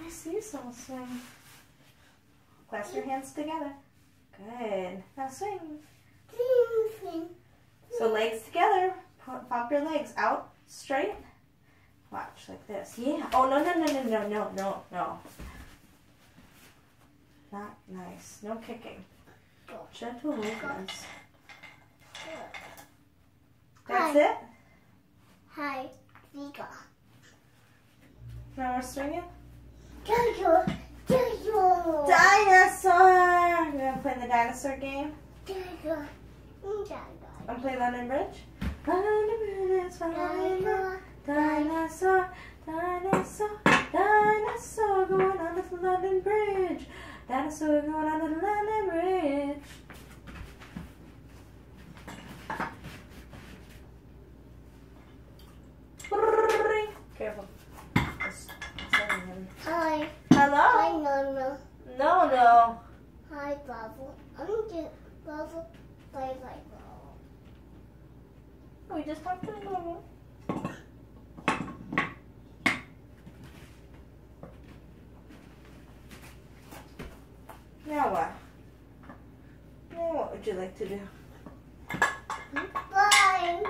nice seesaw swing. Clasp your hands together. Good. Now swing. So legs together. Pop your legs out straight. Watch like this. Yeah. Oh, no. Not nice. No kicking. Gentle movements. That's it? Hi, Vika. Now we're swinging? Dinosaur. Dinosaur! You want to play the dinosaur game? Dinosaur. Want to play London Bridge? London Bridge is flying. Dinosaur, dinosaur, dinosaur going under the London Bridge. Dinosaur going under the London Bridge. Careful. Hi. Hello? Hi, Nana. No. Hi, Bubble. I'm just Bubble. Bye. We just talked to Bubble. Now what? Now what would you like to do? Bye.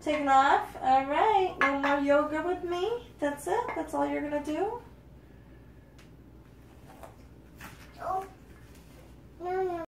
Taking off? Alright. No more yoga with me? That's it? That's all you're going to do? Oh. No.